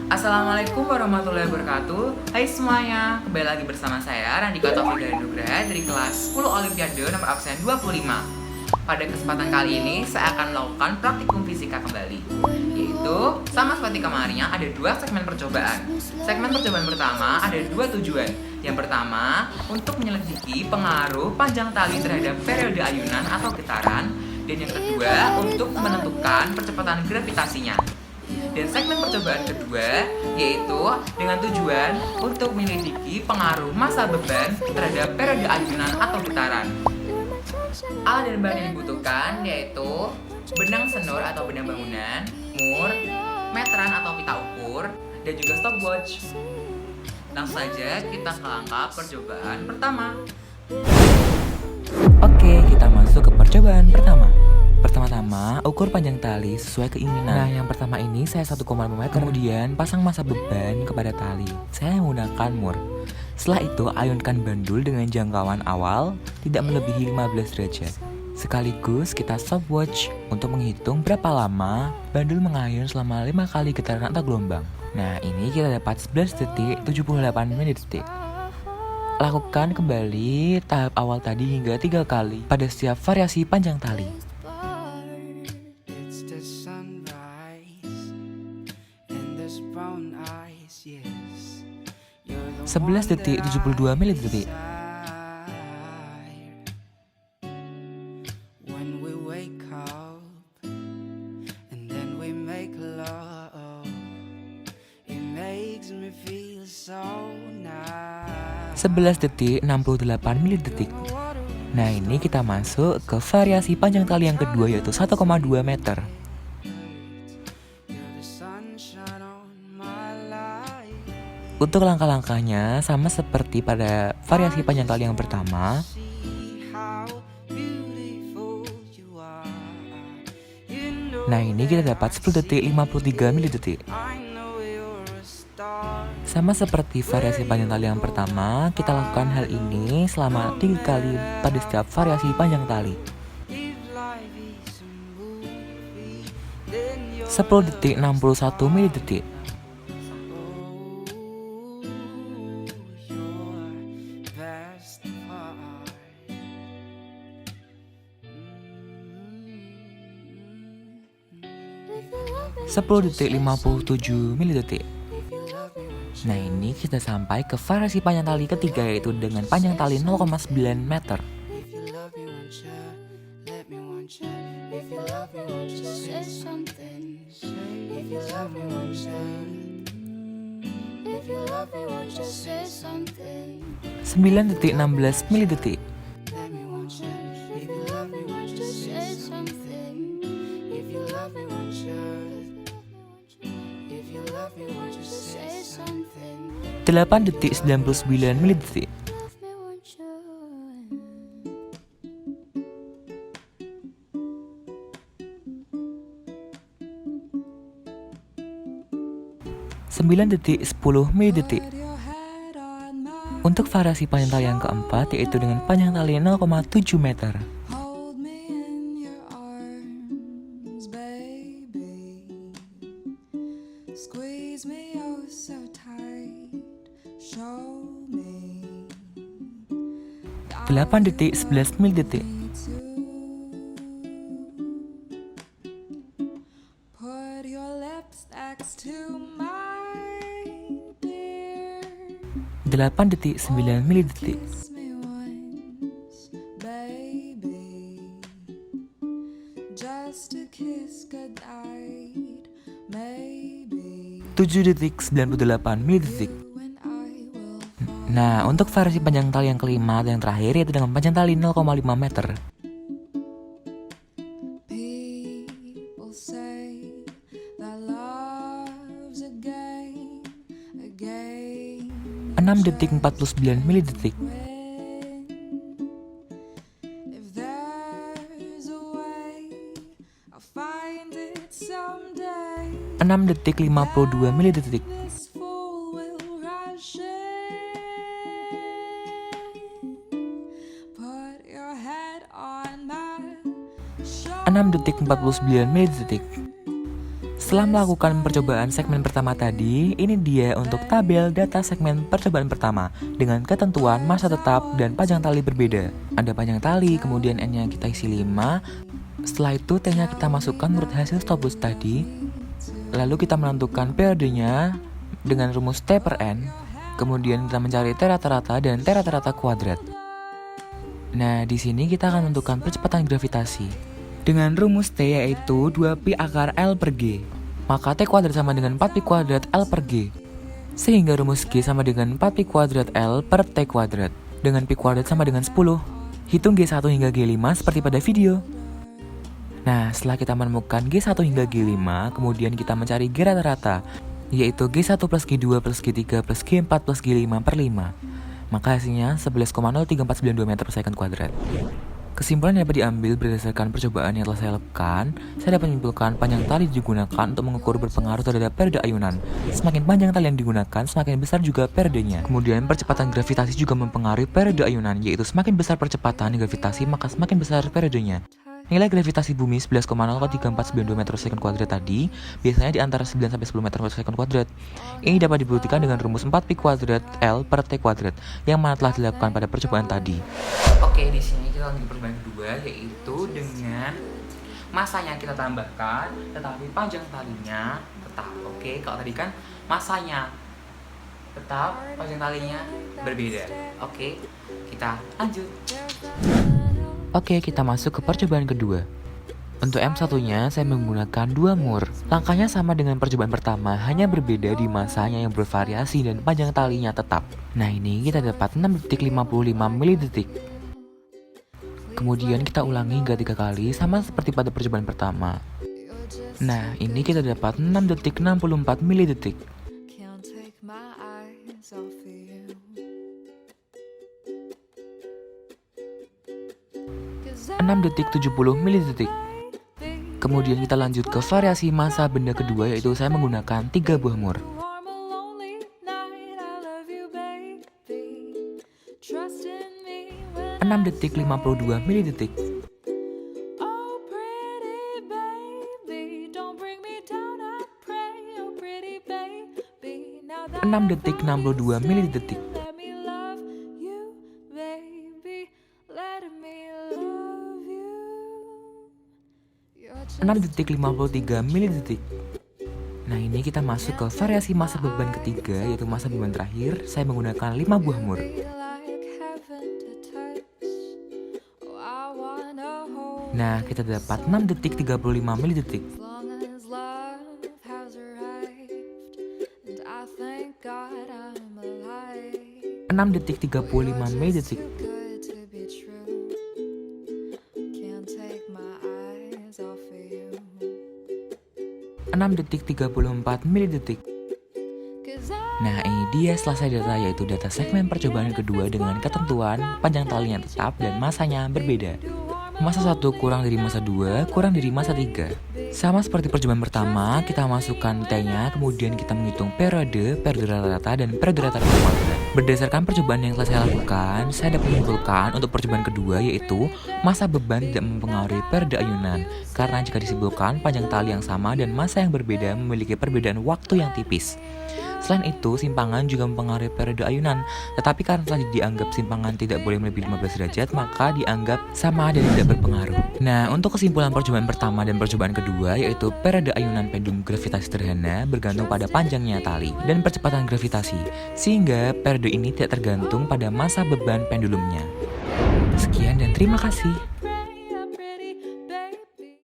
Assalamualaikum warahmatullahi wabarakatuh. Hai semuanya, kembali lagi bersama saya Randika Taufik Nugraha dari kelas 10 Olimpiade nomor absen 25. Pada kesempatan kali ini saya akan melakukan praktikum fisika kembali, yaitu sama seperti kemarinnya ada dua segmen percobaan. Segmen percobaan pertama ada dua tujuan. Yang pertama, untuk menyelidiki pengaruh panjang tali terhadap periode ayunan atau getaran, dan yang kedua untuk menentukan percepatan gravitasinya. Dan segmen percobaan kedua yaitu dengan tujuan untuk menyelidiki pengaruh massa beban terhadap periode ayunan atau getaran. Alat dan bahan yang dibutuhkan yaitu benang senur atau benang bangunan, mur, meteran atau pita ukur, dan juga stopwatch. Langsung saja kita ke langkah percobaan pertama. Oke, kita masuk ke percobaan pertama. Pertama-tama, ukur panjang tali sesuai keinginan. Nah, yang pertama ini saya 1,5 meter. Kemudian, pasang massa beban kepada tali. Saya menggunakan mur. Setelah itu, ayunkan bandul dengan jangkauan awal tidak melebihi 15 derajat. Sekaligus kita stopwatch untuk menghitung berapa lama bandul mengayun selama 5 kali getaran atau gelombang. Nah, ini kita dapat 11 detik 78 menit detik. Lakukan kembali tahap awal tadi hingga 3 kali pada setiap variasi panjang tali. 11 detik 72 menit detik. Sebelas detik 68 menit detik. Nah, ini kita masuk ke variasi panjang tali yang kedua yaitu 1,2 meter. Untuk langkah-langkahnya sama seperti pada variasi panjang tali yang pertama. Nah, ini kita dapat 10 detik 53 menit detik. Sama seperti variasi panjang tali yang pertama, kita lakukan hal ini selama 3 kali pada setiap variasi panjang tali. 10 detik 61 menit detik. Sepuluh detik 57 menit detik. Nah, ini kita sampai ke variasi panjang tali ketiga yaitu dengan panjang tali 0,9 meter. Sembilan detik 16 menit detik. Delapan detik 99 menit detik. Sembilan detik 10 menit detik. Untuk variasi panjang tali yang keempat yaitu dengan panjang tali 0,7 meter. Delapan detik 11 menit detik. Delapan detik 9 menit detik. 7 detik 98 menit detik. Nah, untuk variasi panjang tali yang kelima dan yang terakhir yaitu dengan panjang tali 0,5 meter. Enam detik 49 menit detik. 6 detik 52 menit detik. 6 detik 49 menit detik. Setelah melakukan percobaan segmen pertama tadi, ini dia untuk tabel data segmen percobaan pertama dengan ketentuan masa tetap dan panjang tali berbeda. Ada panjang tali, kemudian N-nya kita isi 5. Setelah itu T-nya kita masukkan menurut hasil stopwatch tadi. Lalu kita menentukan periodenya dengan rumus T per N. Kemudian kita mencari T rata-rata dan T rata-rata kuadrat. Nah, di sini kita akan menentukan percepatan gravitasi dengan rumus T yaitu 2pi akar L per G. Maka T kuadrat sama dengan 4pi kuadrat L per G. Sehingga rumus G sama dengan 4pi kuadrat L per T kuadrat. Dengan pi kuadrat sama dengan 10. Hitung G1 hingga G5 seperti pada video. Nah, setelah kita menemukan G1 hingga G5, kemudian kita mencari G rata-rata, yaitu G1 plus G2 plus G3 plus G4 plus G5 per 5. Maka hasilnya 11,03492 meter per second kuadrat. Kesimpulan yang dapat diambil berdasarkan percobaan yang telah saya lakukan, saya dapat menyimpulkan panjang tali digunakan untuk mengukur berpengaruh terhadap periode ayunan. Semakin panjang tali yang digunakan, semakin besar juga periodenya. Kemudian percepatan gravitasi juga mempengaruhi periode ayunan, yaitu semakin besar percepatan gravitasi maka semakin besar periodenya. Nilai gravitasi bumi 11,03492 meter per second kuadrat tadi biasanya di antara 9 sampai 10 meter per second kuadrat. Ini dapat dibuktikan dengan rumus 4pi kuadrat L per T kuadrat yang mana telah dilakukan pada percobaan tadi. Oke, di sini kita lanjut percobaan kedua, yaitu dengan masanya kita tambahkan, tetapi panjang talinya tetap. Oke, kalau tadi kan masanya tetap, panjang talinya berbeda. Oke, kita lanjut. Oke, kita masuk ke percobaan kedua. Untuk M1-nya, saya menggunakan 2 mur. Langkahnya sama dengan percobaan pertama, hanya berbeda di masanya yang bervariasi dan panjang talinya tetap. Nah, ini kita dapat 6,55 milidetik. Kemudian kita ulangi hingga 3 kali, sama seperti pada percobaan pertama. Nah, ini kita dapat 6,64 milidetik. 6,70 milidetik. Kemudian kita lanjut ke variasi masa benda kedua, yaitu saya menggunakan 3 buah mur. 6,52 milidetik. 6,62 milidetik. 6,53 milidetik. Nah, ini kita masuk ke variasi masa beban ketiga, yaitu masa beban terakhir. Saya menggunakan 5 buah mur. Nah, kita dapat 6,35 milidetik. 6,35 milidetik. 6,34 milidetik. Nah, ini dia selesai data, yaitu data segmen percobaan kedua dengan ketentuan panjang talinya tetap dan masanya berbeda. Masa 1 kurang dari masa 2 kurang dari masa 3. Sama seperti percobaan pertama, kita masukkan T-nya, kemudian kita menghitung periode rata-rata dan periode rata-rata kuadrat. Berdasarkan percobaan yang telah saya lakukan, saya dapat menyimpulkan untuk percobaan kedua, yaitu masa beban tidak mempengaruhi periode ayunan, karena jika disimpulkan panjang tali yang sama dan masa yang berbeda memiliki perbedaan waktu yang tipis. Selain itu, simpangan juga mempengaruhi periode ayunan, tetapi karena telah dianggap simpangan tidak boleh melebihi 15 derajat, maka dianggap sama dan tidak berpengaruh. Nah, untuk kesimpulan percobaan pertama dan percobaan kedua, yaitu periode ayunan pendulum gravitasi sederhana bergantung pada panjangnya tali dan percepatan gravitasi, sehingga periode ini tidak tergantung pada masa beban pendulumnya. Sekian dan terima kasih.